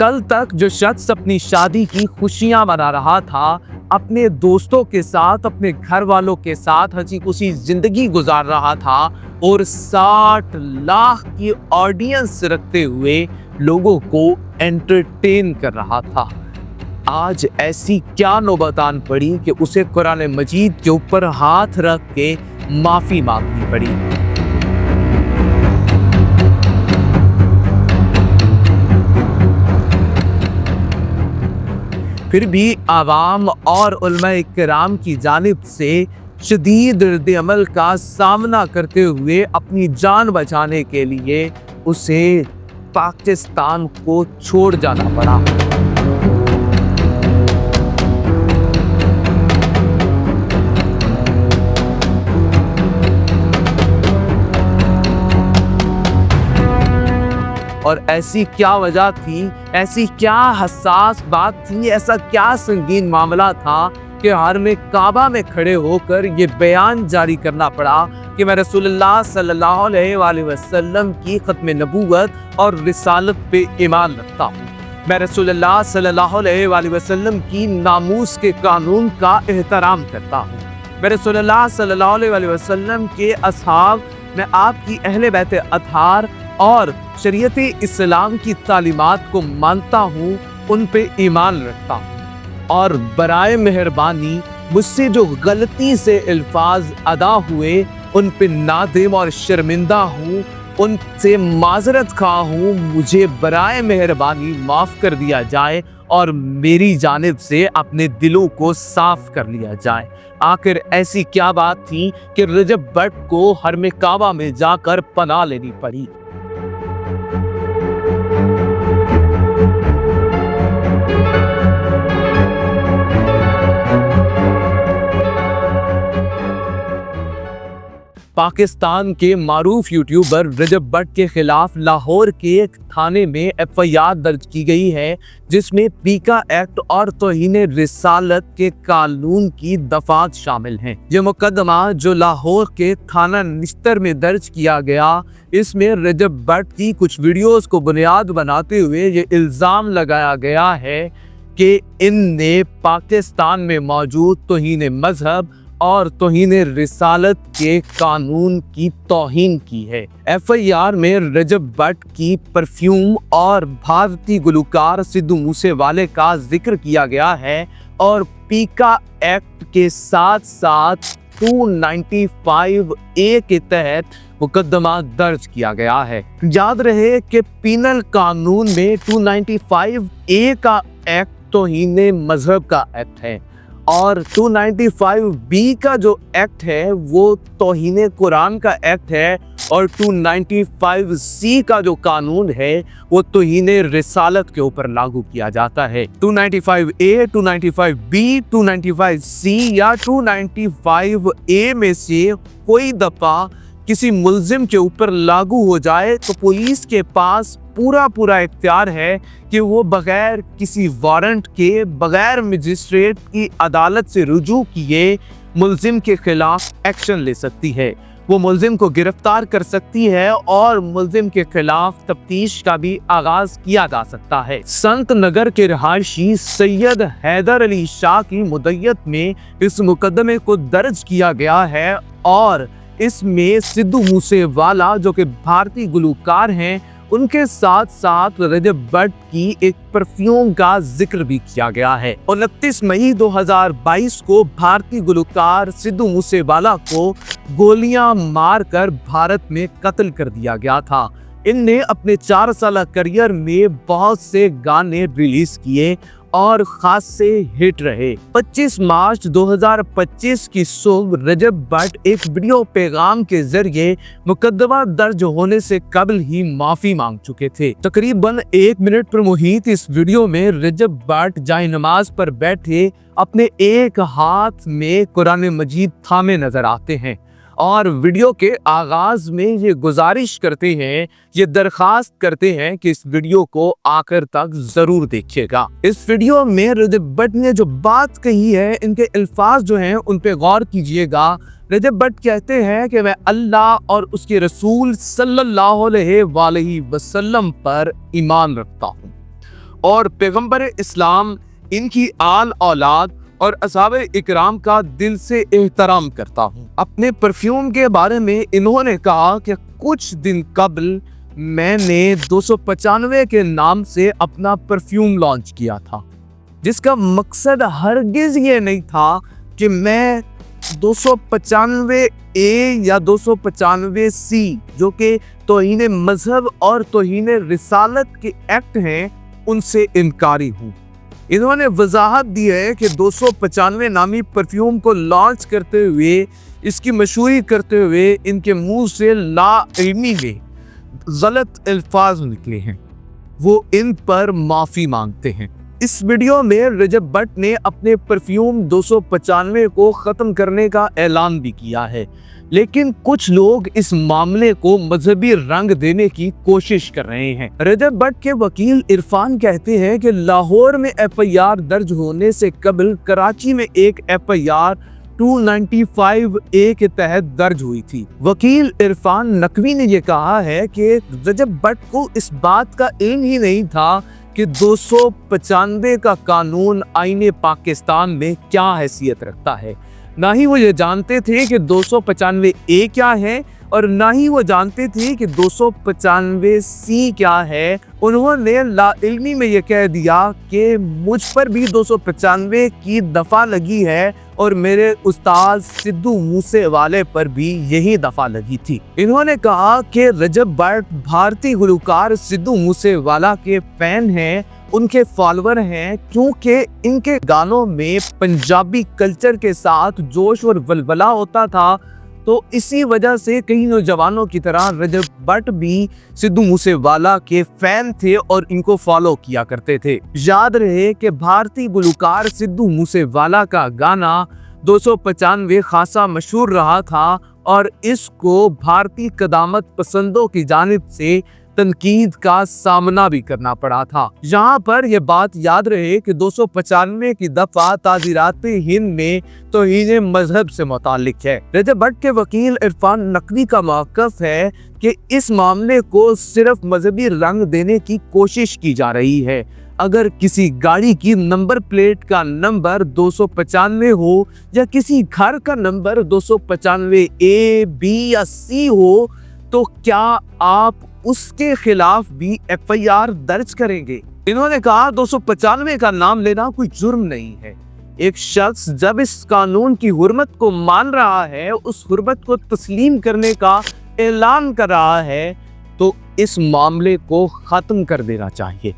कल तक जो शख्स अपनी शादी की खुशियां मना रहा था, अपने दोस्तों के साथ, अपने घर वालों के साथ हंसी खुशी जिंदगी गुजार रहा था और 60 लाख की ऑडियंस रखते हुए लोगों को एंटरटेन कर रहा था, आज ऐसी क्या नौबत आन पड़ी कि उसे कुरान मजीद के ऊपर हाथ रख के माफी मांगनी पड़ी। फिर भी आवाम और उलमा किराम की जानिब से शदीद रद्द अमल का सामना करते हुए अपनी जान बचाने के लिए उसे पाकिस्तान को छोड़ जाना पड़ा। और ऐसी क्या वजह थी, ऐसी क्या हसास बात थी, ऐसा क्या संगीन मामला था कि हरम काबा में खड़े होकर ये बयान जारी करना पड़ा कि मैं रसूलुल्लाह सल्लल्लाहु अलैहि वसल्लम की खत्म नबूवत और रिसालत पे ईमान रखता हूँ। मैं रसूलुल्लाह सल्लल्लाहु अलैहि वसल्लम की नामूस के कानून का एहतराम करता हूँ। मैं रसूलुल्लाह सल्लल्लाहु अलैहि वसल्लम के असहाब, मैं आपकी अहले बैत अतहार और शरीयत इस्लाम की तालीमात को मानता हूँ, उन पे ईमान रखता हूँ और बराए मेहरबानी मुझसे जो गलती से अल्फाज अदा हुए उन पे नादिम और शर्मिंदा हूँ, उनसे माजरत खा हूँ। मुझे बराए मेहरबानी माफ़ कर दिया जाए और मेरी जानिब से अपने दिलों को साफ कर लिया जाए। आखिर ऐसी क्या बात थी कि रजब भट्ट को हरम काबा में जाकर पनाह लेनी पड़ी। पाकिस्तान के मारूफ यूट्यूबर रजब भट्ट के खिलाफ लाहौर के एक थाने में एफआईआर दर्ज की गई है, जिसमें पीका एक्ट और तौहीन रिसालत के कानून की दफात शामिल हैं। ये मुकदमा जो लाहौर के थाना निश्तर में दर्ज किया गया, इसमें रजब भट्ट की कुछ वीडियोस को बुनियाद बनाते हुए ये इल्ज़ाम लगाया गया है कि इनने पाकिस्तान में मौजूद तौहीन मजहब और तौहीन रिसालत के कानून की तौहीन की है। एफआईआर में रजब भट्ट की परफ्यूम और भारतीय गुलकार सिद्धू मूसेवाले का जिक्र किया गया है और पीका एक्ट के साथ साथ 295 ए के तहत मुकदमा दर्ज किया गया है। याद रहे कि पीनल कानून में 295 ए का एक्ट तौहीन मजहब का एक्ट है और 295 बी का जो एक्ट है वो तौहीन कुरान का एक्ट है और 295 सी का जो कानून है वो तौहीन रिसालत के ऊपर लागू किया जाता है। 295 ए, 295 बी, 295 सी या 295 ए में से कोई दफा किसी मुल्जिम के ऊपर लागू हो जाए तो पुलिस के पास पूरा इख्तियार है कि वो बगैर किसी वारंट के, बगैर मजिस्ट्रेट की अदालत से रुजू किए मुल्जिम के खिलाफ एक्शन ले सकती है। वो मुल्जिम को गिरफ्तार कर सकती है और मुल्जिम के खिलाफ तफ्तीश का भी आगाज किया जा सकता है। संत नगर के रहायशी सैयद हैदर अली शाह की मुद्दत में इस मुकदमे को दर्ज किया गया है और इसमें सिद्धू मूसेवाला जो कि भारतीय गुलकार हैं, उनके साथ साथ रजब भट्ट की एक परफ्यूम का जिक्र भी किया गया है। 29 मई 2022 को भारतीय गुलकार सिद्धू मूसेवाला को गोलियां मारकर भारत में कत्ल कर दिया गया था। इनने अपने 4 साल करियर में बहुत से गाने रिलीज किए और खास से हिट रहे। 25 मार्च 2025 की सुबह रजब भट्ट एक वीडियो पैगाम के जरिए मुकदमा दर्ज होने से कबल ही माफी मांग चुके थे। तकरीबन 1 मिनट पर मुहित इस वीडियो में रजब भट्ट जाए नमाज पर बैठे अपने एक हाथ में कुरान मजीद थामे नजर आते हैं और वीडियो के आगाज में ये गुजारिश करते हैं, ये दरखास्त करते हैं कि इस वीडियो को आखिर तक जरूर देखिएगा। इस वीडियो में रजब भट्ट ने जो बात कही है, इनके अल्फाज जो हैं उन पे गौर कीजिएगा। रजब भट्ट कहते हैं कि मैं अल्लाह और उसके रसूल सल्लल्लाहु अलैहि वसल्लम पर ईमान रखता हूँ اور پیغمبر اسلام ان کی آل اولاد اور اصحاب اکرام کا دل سے احترام کرتا ہوں۔ اپنے پرفیوم کے بارے میں انہوں نے کہا کہ کچھ دن قبل میں نے 295 کے نام سے اپنا پرفیوم لانچ کیا تھا، جس کا مقصد ہرگز یہ نہیں تھا کہ میں 295 اے یا 295 سی جو کہ توہین مذہب اور توہین رسالت کے ایکٹ ہیں ان سے انکاری ہوں۔ انہوں نے وضاحت دی ہے کہ 295 نامی پرفیوم کو لانچ کرتے ہوئے، اس کی مشہوری کرتے ہوئے ان کے منہ سے لا علمی میں غلط الفاظ نکلے ہیں، وہ ان پر معافی مانگتے ہیں۔ اس ویڈیو میں رجب بٹ نے اپنے پرفیوم 295 کو ختم کرنے کا اعلان بھی کیا ہے، لیکن کچھ لوگ اس معاملے کو مذہبی رنگ دینے کی کوشش کر رہے ہیں۔ رجب بٹ کے وکیل عرفان کہتے ہیں کہ لاہور میں ایف آئی آر درج ہونے سے قبل کراچی میں ایک ایف آئی آر 295 اے کے تحت درج ہوئی تھی۔ وکیل عرفان نقوی نے یہ کہا ہے کہ رجب بٹ کو اس بات کا علم ہی نہیں تھا کہ 295 کا قانون آئین پاکستان میں کیا حیثیت رکھتا ہے۔ نہ ہی وہ یہ جانتے تھے کہ 295 اے کیا ہے اور نہ ہی وہ جانتے تھے کہ 295 سی کیا ہے۔ انہوں نے لا علمی میں یہ کہہ دیا کہ مجھ پر بھی 295 کی دفعہ لگی ہے اور میرے استاد سدھو موسے والے پر بھی یہی دفعہ لگی تھی۔ انہوں نے کہا کہ رجب بٹ بھارتی گلوکار سدھو موسے والا کے فین ہیں، ان کے فالوور ہیں، کیونکہ ان کے گانوں میں پنجابی کلچر کے ساتھ جوش اور ولولہ ہوتا تھا، تو اسی وجہ سے کئی نوجوانوں کی طرح رجب بٹ بھی سدھو موسے والا کے فین تھے اور ان کو فالو کیا کرتے تھے۔ یاد رہے کہ بھارتی گلوکار سدھو موسے والا کا گانا 295 خاصا مشہور رہا تھا اور اس کو بھارتی قدامت پسندوں کی جانب سے تنقید کا سامنا بھی کرنا پڑا تھا۔ یہاں پر یہ بات یاد رہے کہ 295 کی دفعہ تعزیرات ہند میں توہین مذہب سے متعلق ہے۔ رجب بٹ کے وکیل عرفان نقوی کا موقف ہے کہ اس معاملے کو صرف مذہبی رنگ دینے کی کوشش کی جا رہی ہے۔ اگر کسی گاڑی کی نمبر پلیٹ کا نمبر 295 ہو یا کسی گھر کا نمبر 295 اے، بی یا سی ہو تو کیا آپ اس کے خلاف بھی ایف آئی آر درج کریں گے؟ انہوں نے کہا 295 کا نام لینا کوئی جرم نہیں ہے۔ ایک شخص جب اس قانون کی حرمت کو مان رہا ہے، اس حرمت کو تسلیم کرنے کا اعلان کر رہا ہے، تو اس معاملے کو ختم کر دینا چاہیے۔